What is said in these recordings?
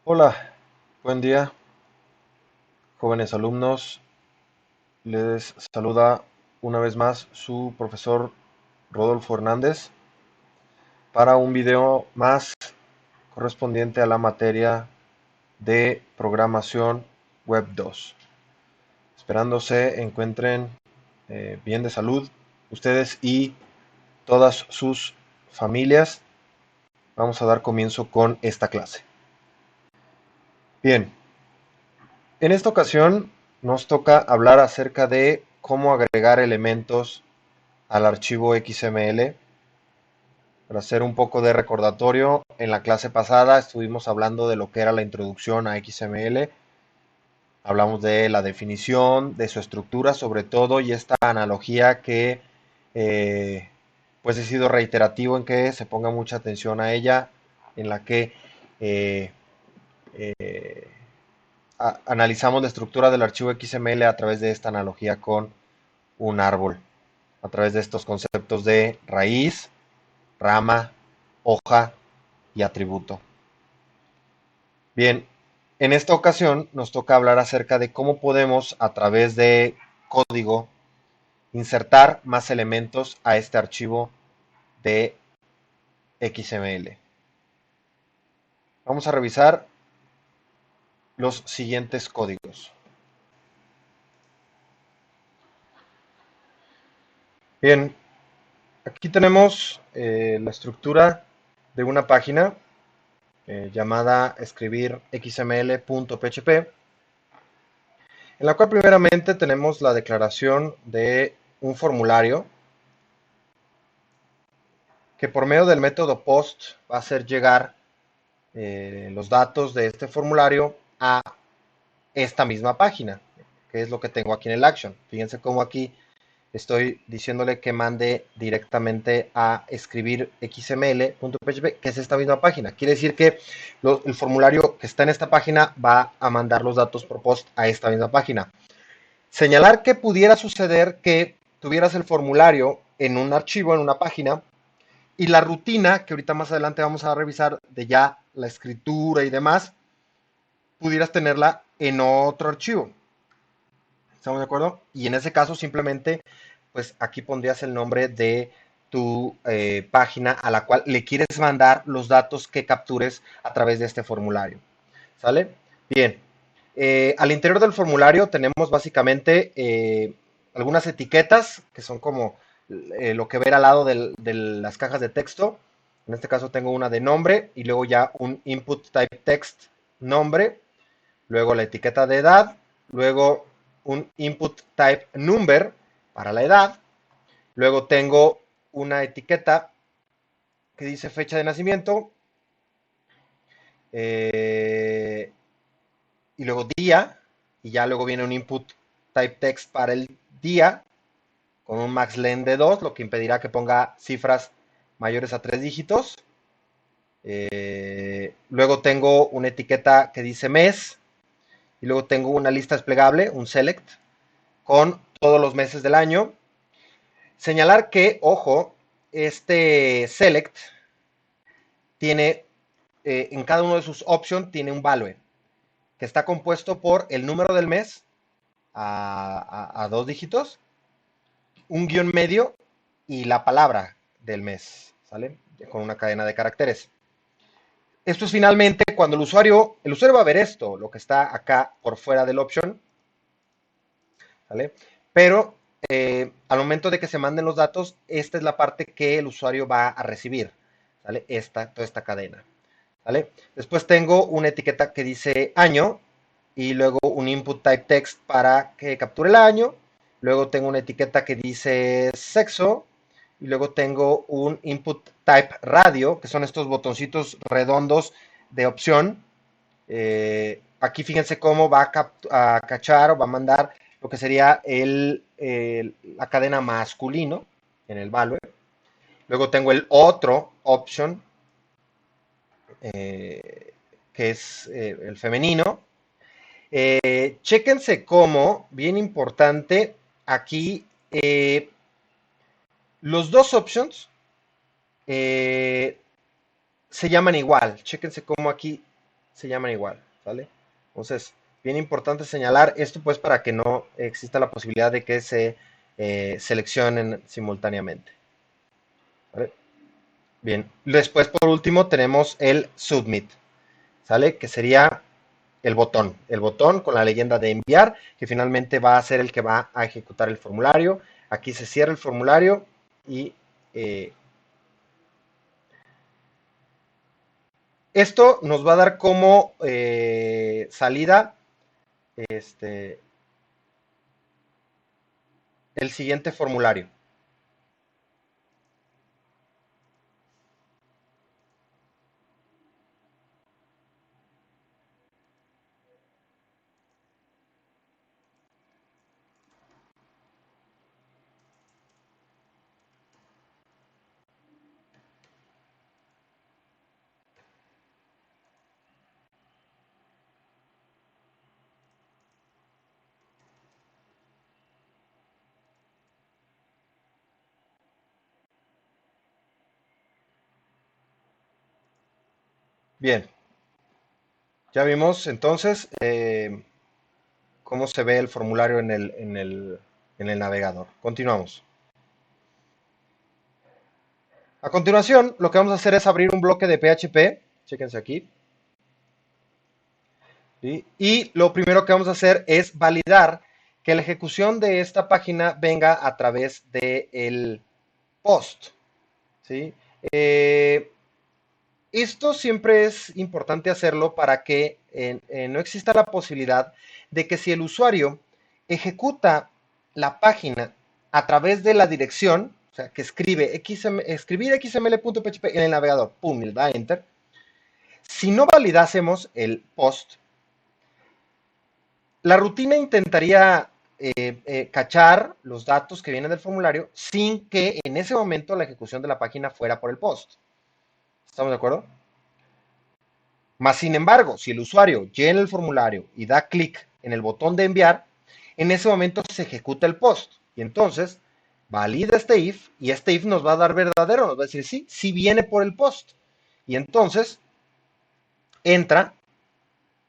Hola, buen día, jóvenes alumnos. Les saluda una vez más su profesor Rodolfo Hernández para un video más correspondiente a la materia de programación web 2. Esperando se encuentren bien de salud ustedes y todas sus familias. Vamos a dar comienzo con esta clase. Bien, en esta ocasión nos toca hablar acerca de cómo agregar elementos al archivo XML. Para hacer un poco de recordatorio, en la clase pasada estuvimos hablando de lo que era la introducción a XML. Hablamos de la definición, de su estructura sobre todo, y esta analogía que eh, pues he sido reiterativo en que se ponga mucha atención a ella, en la que eh, eh, analizamos la estructura del archivo XML a través de esta analogía con un árbol, a través de estos conceptos de raíz, rama, hoja y atributo. Bien, en esta ocasión nos toca hablar acerca de cómo podemos a través de código insertar más elementos a este archivo de XML. Vamos a revisar los siguientes códigos. Bien, aquí tenemos la estructura de una página llamada escribir xml.php, en la cual primeramente tenemos la declaración de un formulario que por medio del método post va a hacer llegar los datos de este formulario a esta misma página, que es lo que tengo aquí en el action. Fíjense cómo aquí estoy diciéndole que mande directamente a escribir xml.php, que es esta misma página. Quiere decir que el formulario que está en esta página va a mandar los datos por post a esta misma página. Señalar que pudiera suceder que tuvieras el formulario en un archivo, en una página, y la rutina, que ahorita más adelante vamos a revisar de ya la escritura y demás, pudieras tenerla en otro archivo. ¿Estamos de acuerdo? Y en ese caso simplemente, pues aquí pondrías el nombre de tu página a la cual le quieres mandar los datos que captures a través de este formulario. ¿Sale? Bien. Al interior del formulario tenemos básicamente algunas etiquetas que son como lo que ver al lado de las cajas de texto. En este caso tengo una de nombre y luego ya un input type text nombre, luego la etiqueta de edad, luego un input type number para la edad, luego tengo una etiqueta que dice fecha de nacimiento, eh, y luego día, y ya luego viene un input type text para el día, con un max len de 2, lo que impedirá que ponga cifras mayores a 3 dígitos. Luego tengo una etiqueta que dice mes, y luego tengo una lista desplegable, un select, con todos los meses del año. Señalar que, ojo, este select tiene, en cada uno de sus options, tiene un value, que está compuesto por el número del mes a 2 dígitos, un guión medio y la palabra del mes, ¿sale? Con una cadena de caracteres. Esto es finalmente cuando el usuario va a ver esto, lo que está acá por fuera del option, ¿vale? Pero al momento de que se manden los datos, esta es la parte que el usuario va a recibir, ¿vale? Toda esta cadena, ¿vale? Después tengo una etiqueta que dice año y luego un input type text para que capture el año. Luego tengo una etiqueta que dice sexo y luego tengo un input type radio, que son estos botoncitos redondos de opción. Aquí fíjense cómo va a cachar o va a mandar lo que sería la cadena masculino en el value. Luego tengo el otro option, que es el femenino. Chéquense cómo, bien importante, aquí los dos options se llaman igual. Chéquense cómo aquí se llaman igual, ¿sale? Entonces, bien importante señalar esto pues para que no exista la posibilidad de que se seleccionen simultáneamente, ¿vale? Bien, después por último tenemos el submit, ¿sale? Que sería el botón con la leyenda de enviar, que finalmente va a ser el que va a ejecutar el formulario. Aquí se cierra el formulario y esto nos va a dar como salida este, el siguiente formulario. Bien, ya vimos entonces cómo se ve el formulario en el navegador. Continuamos. A continuación, lo que vamos a hacer es abrir un bloque de PHP. Chéquense aquí. ¿Sí? Y lo primero que vamos a hacer es validar que la ejecución de esta página venga a través del post. ¿Sí? Esto siempre es importante hacerlo para que no exista la posibilidad de que si el usuario ejecuta la página a través de la dirección, o sea, que escribe escribir xml.php en el navegador, pum, y le da enter, si no validásemos el post, la rutina intentaría cachar los datos que vienen del formulario sin que en ese momento la ejecución de la página fuera por el post. ¿Estamos de acuerdo? Más sin embargo, si el usuario llena el formulario y da clic en el botón de enviar, en ese momento se ejecuta el post. Y entonces valida este if y este if nos va a dar verdadero, nos va a decir sí, sí viene por el post. Y entonces entra,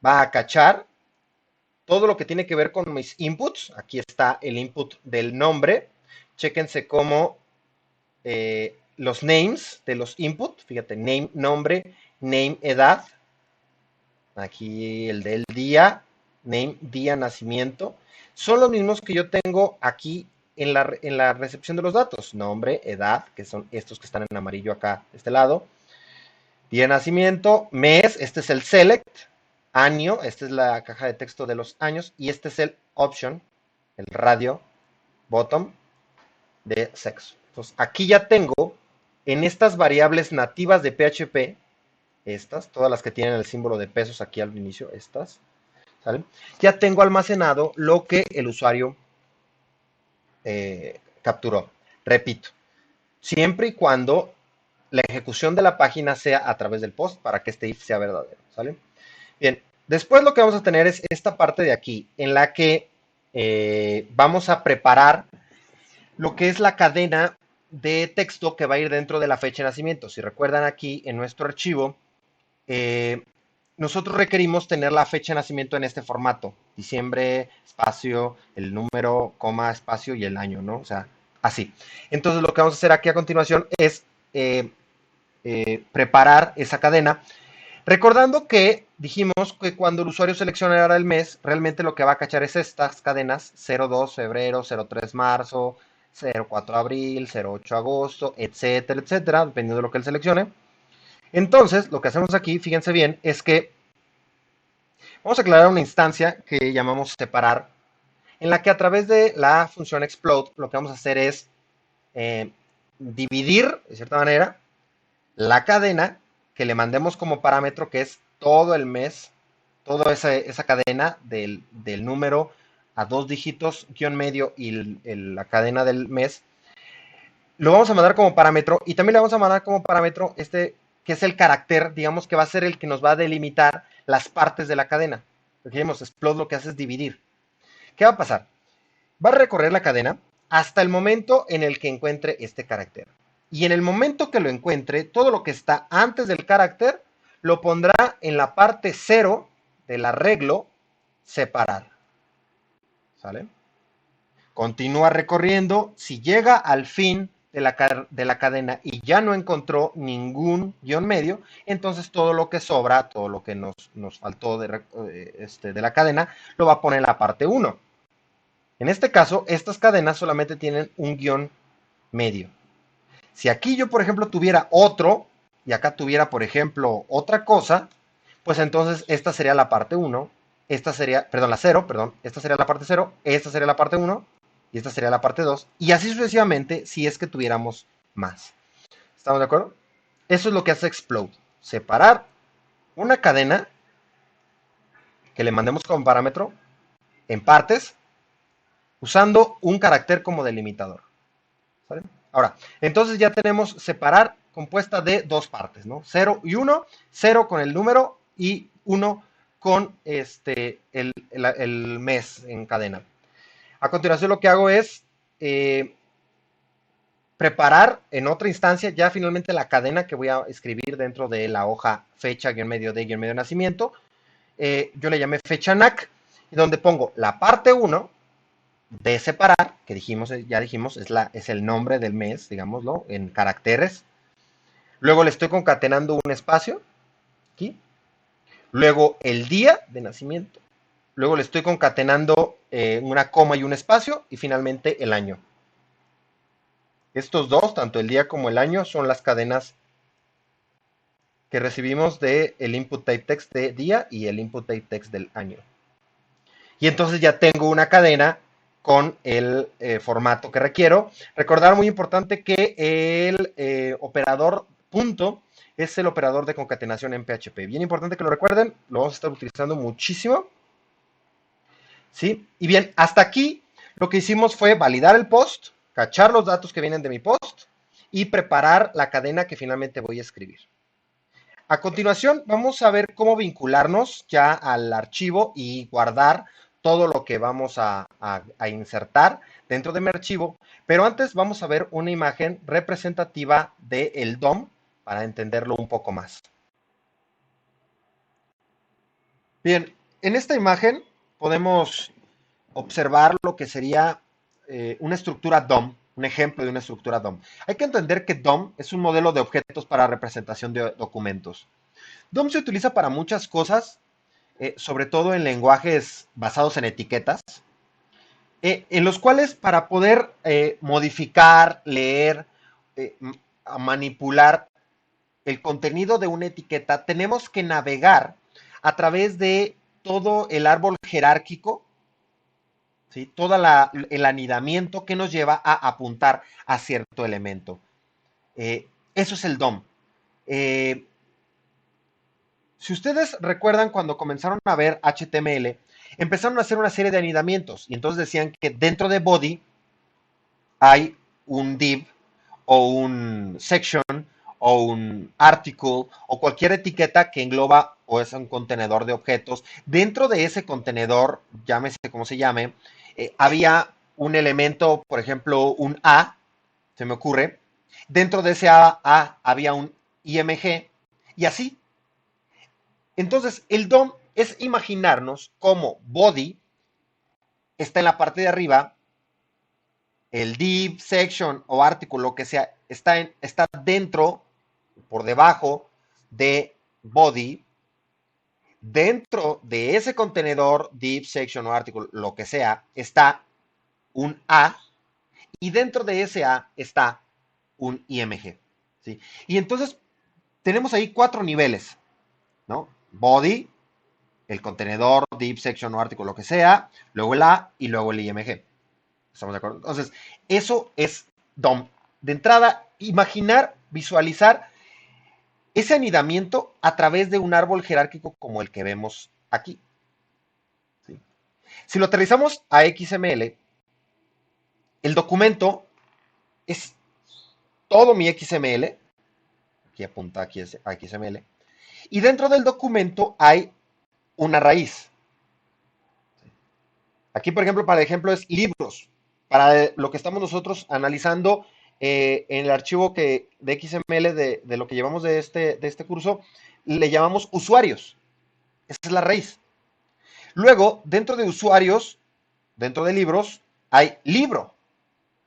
va a cachar todo lo que tiene que ver con mis inputs. Aquí está el input del nombre. Chéquense cómo los names de los inputs, fíjate, name, nombre, name, edad. Aquí el del día, name, día, nacimiento. Son los mismos que yo tengo aquí en la recepción de los datos. Nombre, edad, que son estos que están en amarillo acá, de este lado. Día de nacimiento, mes, este es el select, año, esta es la caja de texto de los años, y este es el option, el radio, bottom, de sexo. Entonces, aquí ya tengo en estas variables nativas de PHP, estas, todas las que tienen el símbolo de pesos aquí al inicio, estas, ¿sale? Ya tengo almacenado lo que el usuario capturó. Repito, siempre y cuando la ejecución de la página sea a través del post para que este if sea verdadero, ¿sale? Bien, después lo que vamos a tener es esta parte de aquí, en la que vamos a preparar lo que es la cadena de texto que va a ir dentro de la fecha de nacimiento. Si recuerdan aquí en nuestro archivo, nosotros requerimos tener la fecha de nacimiento en este formato. Diciembre, espacio, el número, coma, espacio y el año, ¿no? O sea, así. Entonces lo que vamos a hacer aquí a continuación es preparar esa cadena. Recordando que dijimos que cuando el usuario seleccionara el mes, realmente lo que va a cachar es estas cadenas: 02 febrero, 03 marzo, 04 abril, 08 agosto, etcétera, etcétera, dependiendo de lo que él seleccione. Entonces, lo que hacemos aquí, fíjense bien, es que vamos a aclarar una instancia que llamamos separar, en la que a través de la función explode, lo que vamos a hacer es dividir, de cierta manera, la cadena que le mandemos como parámetro, que es todo el mes, toda esa cadena del número a 2 dígitos, guión medio y la cadena del mes, lo vamos a mandar como parámetro y también le vamos a mandar como parámetro este, que es el carácter, digamos que va a ser el que nos va a delimitar las partes de la cadena. Lo que dijimos, explode lo que hace es dividir. ¿Qué va a pasar? Va a recorrer la cadena hasta el momento en el que encuentre este carácter. Y en el momento que lo encuentre, todo lo que está antes del carácter lo pondrá en la parte 0 del arreglo separar. ¿Sale? Continúa recorriendo. Si llega al fin de la cadena y ya no encontró ningún guión medio, entonces todo lo que sobra, todo lo que nos faltó de la cadena, lo va a poner en la parte 1. En este caso, estas cadenas solamente tienen un guión medio. Si aquí yo, por ejemplo, tuviera otro, y acá tuviera, por ejemplo, otra cosa, pues entonces esta sería la parte 1, esta sería, perdón, la 0, perdón, esta sería la parte 0, esta sería la parte 1, y esta sería la parte 2, y así sucesivamente si es que tuviéramos más. ¿Estamos de acuerdo? Eso es lo que hace Explode. Separar una cadena que le mandemos como parámetro en partes usando un carácter como delimitador. ¿Sale? Ahora, entonces ya tenemos separar compuesta de dos partes, ¿no? 0 y 1, 0 con el número y 1 con el mes en cadena. A continuación lo que hago es preparar en otra instancia ya finalmente la cadena que voy a escribir dentro de la hoja fecha, guión medio de, guión medio de nacimiento. Yo le llamé fecha NAC, y donde pongo la parte 1 de separar, que ya dijimos, es el nombre del mes, digámoslo, en caracteres. Luego le estoy concatenando un espacio, aquí. Luego el día de nacimiento. Luego le estoy concatenando una coma y un espacio. Y finalmente el año. Estos dos, tanto el día como el año, son las cadenas que recibimos del input type text de día y el input type text del año. Y entonces ya tengo una cadena con el formato que requiero. Recordar, muy importante, que el operador punto es el operador de concatenación en PHP. Bien importante que lo recuerden, lo vamos a estar utilizando muchísimo. ¿Sí? Y bien, hasta aquí lo que hicimos fue validar el post, cachar los datos que vienen de mi post y preparar la cadena que finalmente voy a escribir. A continuación, vamos a ver cómo vincularnos ya al archivo y guardar todo lo que vamos a insertar dentro de mi archivo, pero antes vamos a ver una imagen representativa del DOM para entenderlo un poco más. Bien, en esta imagen podemos observar lo que sería una estructura DOM, un ejemplo de una estructura DOM. Hay que entender que DOM es un modelo de objetos para representación de documentos. DOM se utiliza para muchas cosas, sobre todo en lenguajes basados en etiquetas, en los cuales para poder modificar, leer, manipular el contenido de una etiqueta, tenemos que navegar a través de todo el árbol jerárquico, ¿sí? Todo el anidamiento que nos lleva a apuntar a cierto elemento. Eso es el DOM. Si ustedes recuerdan cuando comenzaron a ver HTML, empezaron a hacer una serie de anidamientos y entonces decían que dentro de body hay un div o un section o un article o cualquier etiqueta que engloba o es un contenedor de objetos. Dentro de ese contenedor, llámese como se llame, había un elemento, por ejemplo, un A, se me ocurre. Dentro de ese A había un IMG y así. Entonces, el DOM es imaginarnos cómo body está en la parte de arriba, el div, section o artículo, lo que sea, está dentro, por debajo de body. Dentro de ese contenedor, div, section o artículo, lo que sea, está un A. Y dentro de ese A está un IMG. ¿Sí? Y entonces tenemos ahí 4 niveles, ¿no? Body, el contenedor, div, section o artículo, lo que sea, luego el A y luego el IMG. ¿Estamos de acuerdo? Entonces, eso es DOM. De entrada, imaginar, visualizar ese anidamiento a través de un árbol jerárquico como el que vemos aquí. ¿Sí? Si lo aterrizamos a XML, el documento es todo mi XML. Aquí apunta aquí es XML. Y dentro del documento hay una raíz. Aquí, por ejemplo, para ejemplo es libros. Para lo que estamos nosotros analizando en el archivo de XML de lo que llevamos de este curso, le llamamos usuarios. Esa es la raíz. Luego, dentro de usuarios, dentro de libros, hay libro.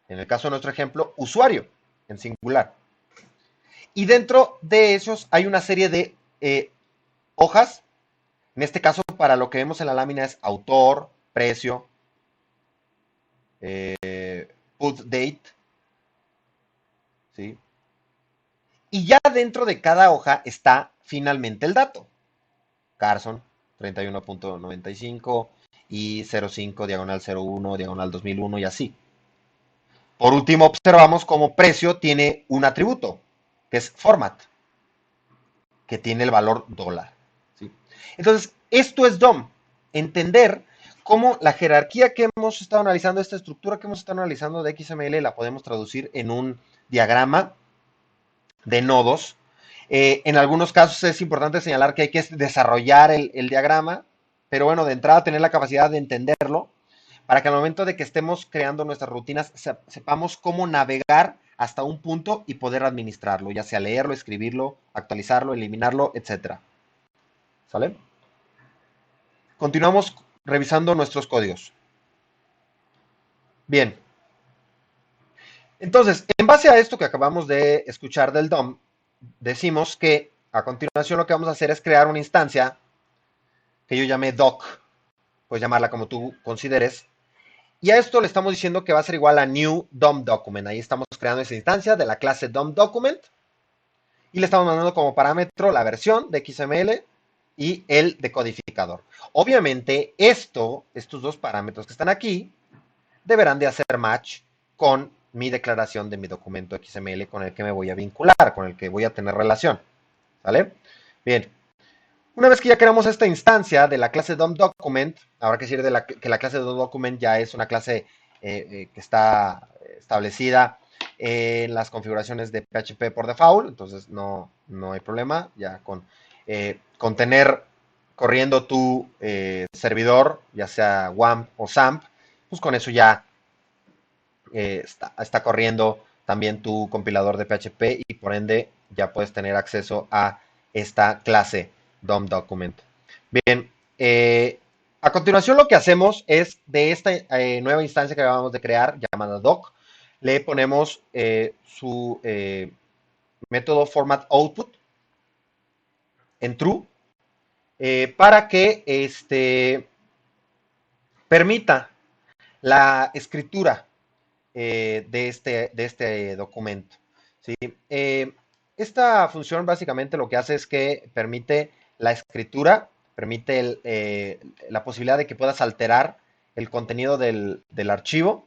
En el caso de nuestro ejemplo, usuario, en singular. Y dentro de esos hay una serie de hojas. En este caso, para lo que vemos en la lámina es autor, precio, put date, ¿sí? Y ya dentro de cada hoja está finalmente el dato. Carson, 31.95 y 05, diagonal 01, diagonal 2001 y así. Por último, observamos cómo precio tiene un atributo, que es format, que tiene el valor dólar. ¿Sí? Entonces, esto es DOM. Entender cómo la jerarquía que hemos estado analizando, esta estructura que hemos estado analizando de XML, la podemos traducir en un diagrama de nodos. En algunos casos es importante señalar que hay que desarrollar el diagrama, pero bueno, de entrada tener la capacidad de entenderlo para que al momento de que estemos creando nuestras rutinas sepamos cómo navegar hasta un punto y poder administrarlo, ya sea leerlo, escribirlo, actualizarlo, eliminarlo, etcétera. ¿Sale? Continuamos revisando nuestros códigos. Bien. Entonces, en base a esto que acabamos de escuchar del DOM, decimos que a continuación lo que vamos a hacer es crear una instancia que yo llamé doc, puedes llamarla como tú consideres, y a esto le estamos diciendo que va a ser igual a new DOM document. Ahí estamos creando esa instancia de la clase DOM document y le estamos mandando como parámetro la versión de XML y el decodificador. Obviamente estos dos parámetros que están aquí deberán de hacer match con mi declaración de mi documento XML con el que me voy a vincular, con el que voy a tener relación. ¿Vale? Bien. Una vez que ya creamos esta instancia de la clase DOM-Document, habrá que decir que la clase DOM-Document ya es una clase que está establecida en las configuraciones de PHP por default, entonces no hay problema, ya con tener corriendo tu servidor, ya sea WAMP o SAMP, pues con eso ya está corriendo también tu compilador de PHP y por ende ya puedes tener acceso a esta clase DOM document. Bien, a continuación lo que hacemos es de esta nueva instancia que acabamos de crear llamada doc, le ponemos su método format output en true para que permita la escritura de este documento. ¿Sí? Esta función básicamente lo que hace es que permite la escritura, permite la posibilidad de que puedas alterar el contenido del archivo.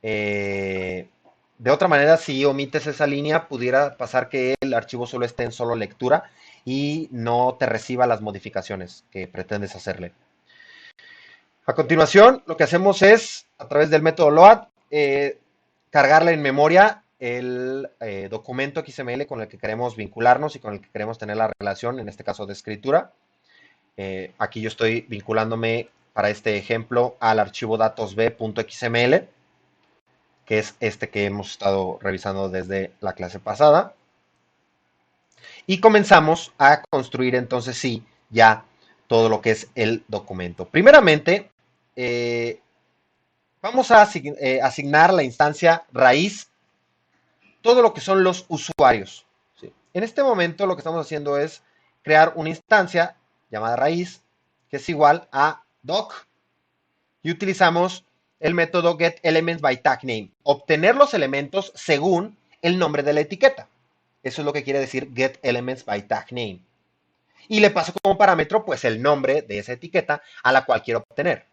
De otra manera, si omites esa línea, pudiera pasar que el archivo solo esté en solo lectura y no te reciba las modificaciones que pretendes hacerle. A continuación, lo que hacemos es, a través del método load, cargarle en memoria el documento XML con el que queremos vincularnos y con el que queremos tener la relación, en este caso de escritura. Aquí yo estoy vinculándome para este ejemplo al archivo datosb.xml, que es este que hemos estado revisando desde la clase pasada. Y comenzamos a construir entonces sí ya todo lo que es el documento. Primeramente, vamos a asignar la instancia raíz, todo lo que son los usuarios. ¿Sí? En este momento lo que estamos haciendo es crear una instancia llamada raíz, que es igual a doc, y utilizamos el método getElementsByTagName, obtener los elementos según el nombre de la etiqueta. Eso es lo que quiere decir getElementsByTagName. Y le paso como parámetro pues el nombre de esa etiqueta a la cual quiero obtener.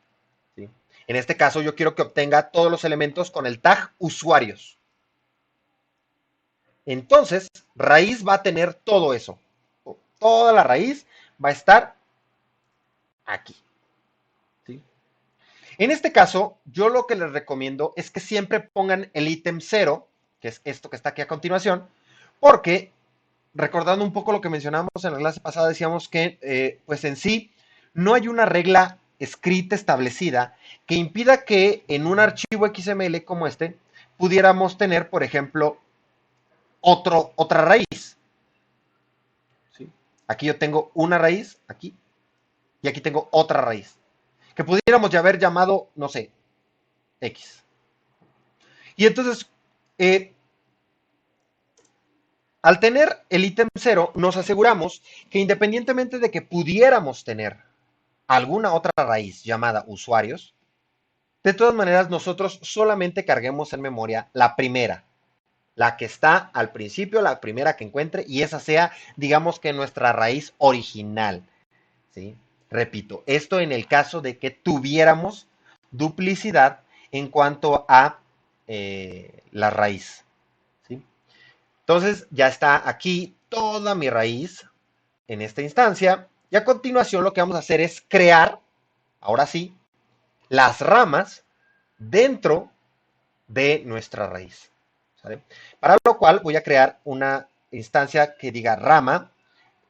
¿Sí? En este caso yo quiero que obtenga todos los elementos con el tag usuarios. Entonces, raíz va a tener todo eso. Toda la raíz va a estar aquí. ¿Sí? En este caso, yo lo que les recomiendo es que siempre pongan el ítem 0, que es esto que está aquí a continuación, porque, recordando un poco lo que mencionamos en la clase pasada, decíamos que, pues en sí, no hay una regla escrita establecida que impida que en un archivo XML como este pudiéramos tener, por ejemplo, otra raíz. ¿Sí? Aquí yo tengo una raíz, aquí, y aquí tengo otra raíz, que pudiéramos ya haber llamado, no sé, X. Y entonces, eh, al tener el ítem 0, nos aseguramos que independientemente de que pudiéramos tener alguna otra raíz llamada usuarios, de todas maneras nosotros solamente carguemos en memoria la primera, la que está al principio, la primera que encuentre, y esa sea, digamos que nuestra raíz original, ¿sí? Repito, esto en el caso de que tuviéramos duplicidad en cuanto a la raíz, ¿sí? Entonces ya está aquí toda mi raíz en esta instancia, y a continuación lo que vamos a hacer es crear, ahora sí, las ramas dentro de nuestra raíz, ¿sale? Para lo cual voy a crear una instancia que diga rama,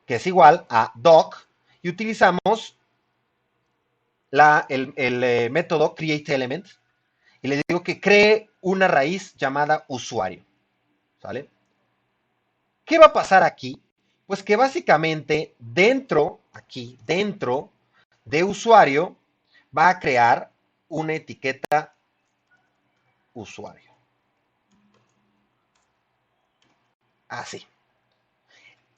que es igual a doc, y utilizamos el método createElement, y le digo que cree una raíz llamada usuario, ¿sale? ¿Qué va a pasar aquí? Pues que básicamente aquí dentro de usuario, va a crear una etiqueta usuario. Así.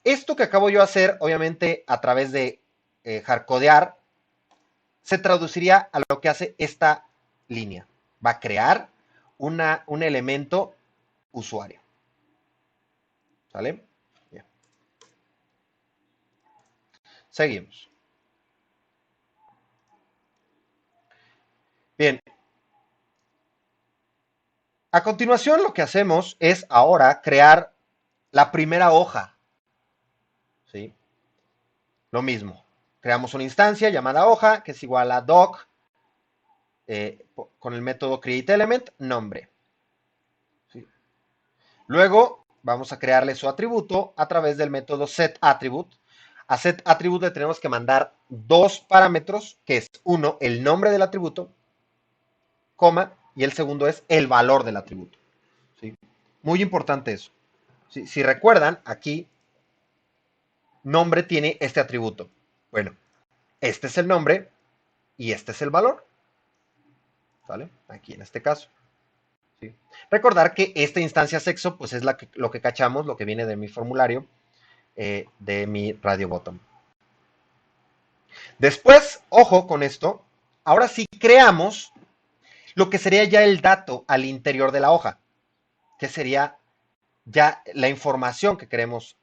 Esto que acabo yo de hacer, obviamente a través de hardcodear, se traduciría a lo que hace esta línea. Va a crear un elemento usuario. ¿Sale? Bien. Seguimos. Bien. A continuación lo que hacemos es ahora crear la primera hoja. ¿Sí? Lo mismo. Creamos una instancia llamada hoja, que es igual a doc, con el método createElement, nombre. ¿Sí? Luego vamos a crearle su atributo a través del método setAttribute. A setAttribute le tenemos que mandar dos parámetros, que es uno, el nombre del atributo, coma, y el segundo es el valor del atributo. ¿Sí? Muy importante eso. ¿Sí? Si recuerdan, aquí nombre tiene este atributo. Bueno, este es el nombre y este es el valor. ¿Vale? Aquí en este caso. ¿Sí? Recordar que esta instancia sexo, pues es lo que cachamos, lo que viene de mi formulario, de mi radio bottom. Después, ojo con esto, ahora sí creamos lo que sería ya el dato al interior de la hoja, que sería ya la información que queremos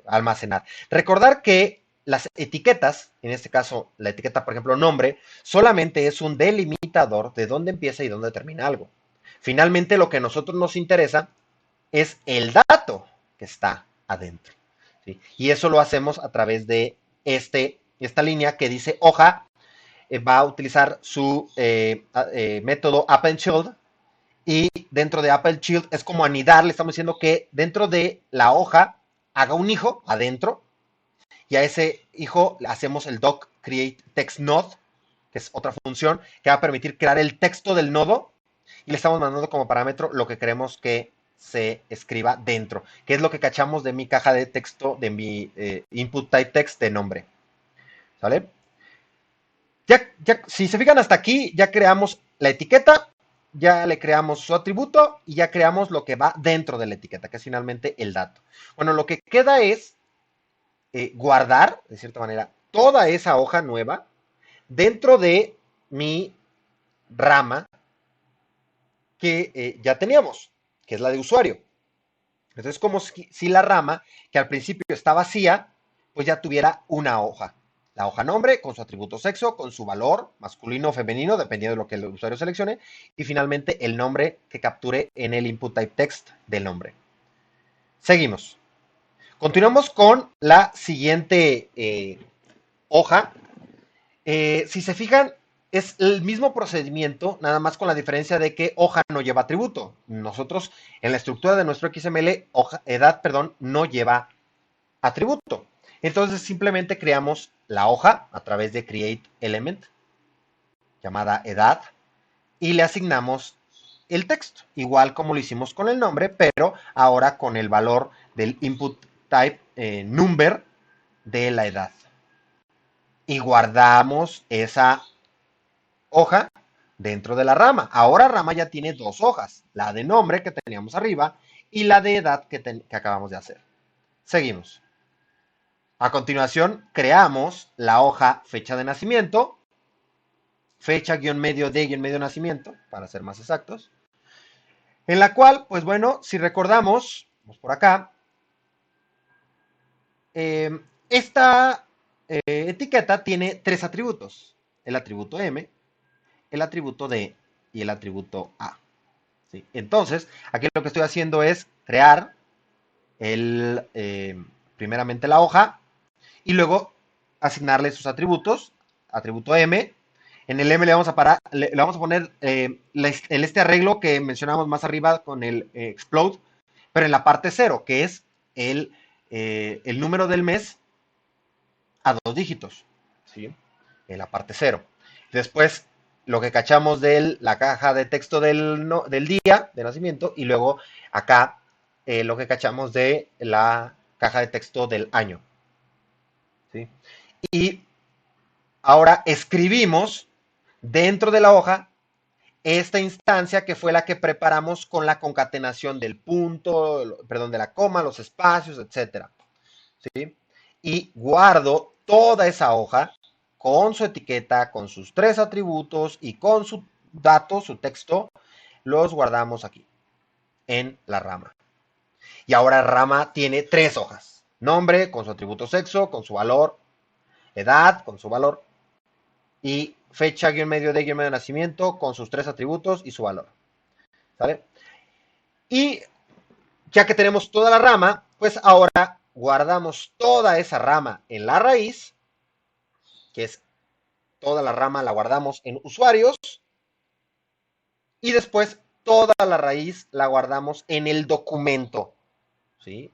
almacenar. Recordar que las etiquetas, en este caso la etiqueta, por ejemplo, nombre, solamente es un delimitador de dónde empieza y dónde termina algo. Finalmente, lo que a nosotros nos interesa es el dato que está adentro. ¿Sí? Y eso lo hacemos a través de esta línea que dice hoja, va a utilizar su método AppleChild, y dentro de AppleChild es como anidar, le estamos diciendo que dentro de la hoja haga un hijo adentro, y a ese hijo le hacemos el doc create text node, que es otra función que va a permitir crear el texto del nodo, y le estamos mandando como parámetro lo que queremos que se escriba dentro, que es lo que cachamos de mi caja de texto, de mi input type text de nombre. ¿Sale? Si se fijan hasta aquí, ya creamos la etiqueta, ya le creamos su atributo y ya creamos lo que va dentro de la etiqueta, que es finalmente el dato. Bueno, lo que queda es guardar, de cierta manera, toda esa hoja nueva dentro de mi rama que ya teníamos, que es la de usuario. Entonces, como si la rama, que al principio está vacía, pues ya tuviera una hoja. La hoja nombre con su atributo sexo, con su valor masculino o femenino, dependiendo de lo que el usuario seleccione, y finalmente el nombre que capture en el input type text del nombre. Seguimos. Continuamos con la siguiente hoja. Si se fijan, es el mismo procedimiento, nada más con la diferencia de que hoja no lleva atributo. Nosotros, en la estructura de nuestro XML, edad, no lleva atributo. Entonces, simplemente creamos la hoja a través de createElement, llamada edad, y le asignamos el texto, igual como lo hicimos con el nombre, pero ahora con el valor del input type number de la edad. Y guardamos esa hoja dentro de la rama. Ahora rama ya tiene dos hojas, la de nombre que teníamos arriba y la de edad que acabamos de hacer. Seguimos. A continuación, creamos la hoja fecha de nacimiento, fecha guión medio de guión medio nacimiento, para ser más exactos, en la cual, pues bueno, si recordamos, vamos por acá, esta etiqueta tiene tres atributos, el atributo M, el atributo D y el atributo A. ¿Sí? Entonces, aquí lo que estoy haciendo es crear primeramente la hoja y luego asignarle sus atributos, atributo M. En el M le vamos a poner este arreglo que mencionamos más arriba con el explode, pero en la parte 0, que es el número del mes a 2 dígitos, ¿sí? En la parte 0. Después, lo que cachamos de la caja de texto del día de nacimiento y luego acá lo que cachamos de la caja de texto del año, ¿sí? Y ahora escribimos dentro de la hoja esta instancia que fue la que preparamos con la concatenación del punto, perdón, de la coma, los espacios, etcétera, ¿sí? Y guardo toda esa hoja con su etiqueta, con sus tres atributos y con su dato, su texto, los guardamos aquí, en la rama. Y ahora rama tiene tres hojas. Nombre con su atributo sexo, con su valor, edad con su valor, y fecha guión medio de guión medio de nacimiento con sus tres atributos y su valor. ¿Sale? Y ya que tenemos toda la rama, pues ahora guardamos toda esa rama en la raíz, que es toda la rama la guardamos en usuarios, y después toda la raíz la guardamos en el documento, ¿sí?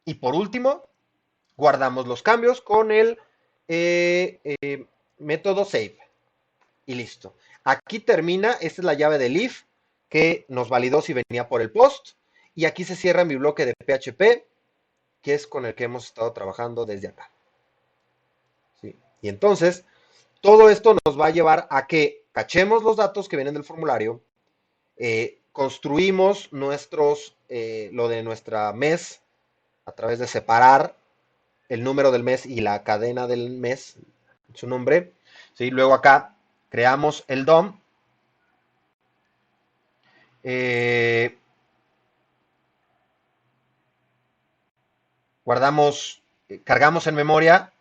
Y por último, guardamos los cambios con el método save. Y listo. Aquí termina, esta es la llave del if que nos validó si venía por el post. Y aquí se cierra mi bloque de PHP, que es con el que hemos estado trabajando desde acá. ¿Sí? Y entonces, todo esto nos va a llevar a que cachemos los datos que vienen del formulario, construimos lo de nuestra mes a través de separar el número del mes y la cadena del mes, su nombre. ¿Sí? Luego acá creamos el DOM. Guardamos, cargamos en memoria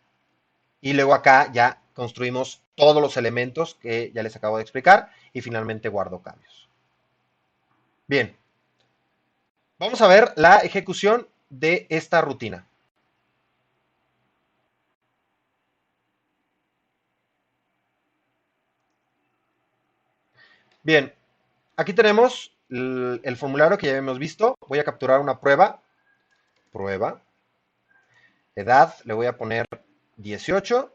y luego acá ya construimos todos los elementos que ya les acabo de explicar y finalmente guardo cambios. Bien, vamos a ver la ejecución de esta rutina. Bien, aquí tenemos el formulario que ya hemos visto. Voy a capturar una prueba. Prueba. Edad, le voy a poner 18.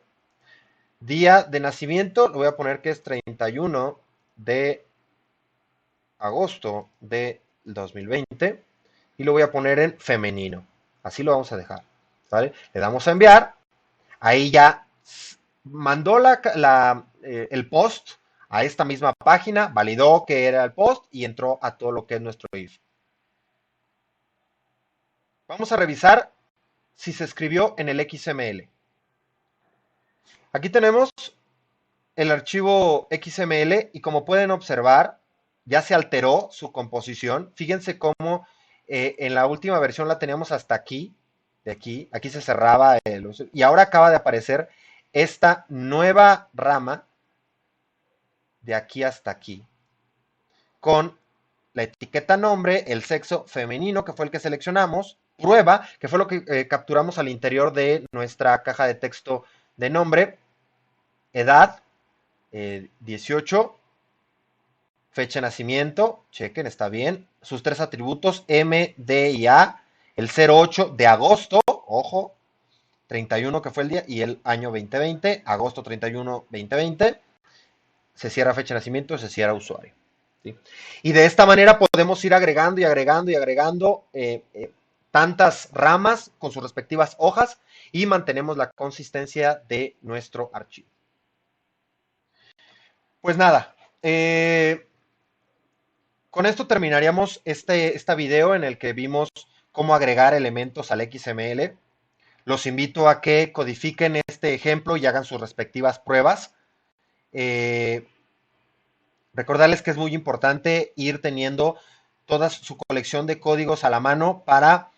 Día de nacimiento, le voy a poner que es 31 de agosto de 2020. Y lo voy a poner en femenino. Así lo vamos a dejar. ¿Vale? Le damos a enviar. Ahí ya mandó el post a esta misma página, validó que era el post y entró a todo lo que es nuestro if. Vamos a revisar si se escribió en el XML. Aquí tenemos el archivo XML y como pueden observar, ya se alteró su composición. Fíjense cómo en la última versión la teníamos hasta aquí, de aquí se cerraba y ahora acaba de aparecer esta nueva rama de aquí hasta aquí, con la etiqueta nombre, el sexo femenino, que fue el que seleccionamos, prueba, que fue lo que capturamos al interior de nuestra caja de texto de nombre, edad, 18, fecha de nacimiento, chequen, está bien, sus tres atributos, M, D y A, el 08 de agosto, ojo, 31 que fue el día, y el año 2020, agosto 31, 2020, se cierra fecha de nacimiento, se cierra usuario. ¿sí? Y de esta manera podemos ir agregando y agregando y agregando tantas ramas con sus respectivas hojas y mantenemos la consistencia de nuestro archivo. Pues nada, con esto terminaríamos este video en el que vimos cómo agregar elementos al XML. Los invito a que codifiquen este ejemplo y hagan sus respectivas pruebas. Eh, Recordarles que es muy importante ir teniendo toda su colección de códigos a la mano para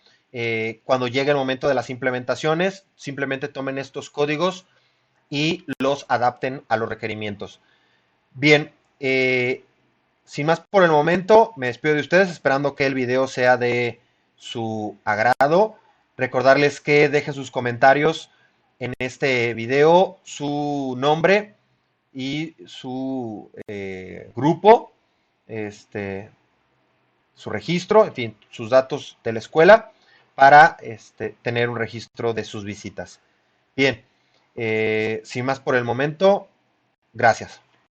cuando llegue el momento de las implementaciones, simplemente tomen estos códigos y los adapten a los requerimientos. Bien, sin más por el momento, me despido de ustedes esperando que el video sea de su agrado. Recordarles que dejen sus comentarios en este video, su nombre y su grupo, su registro, en fin, sus datos de la escuela para tener un registro de sus visitas. Bien, sin más por el momento, gracias.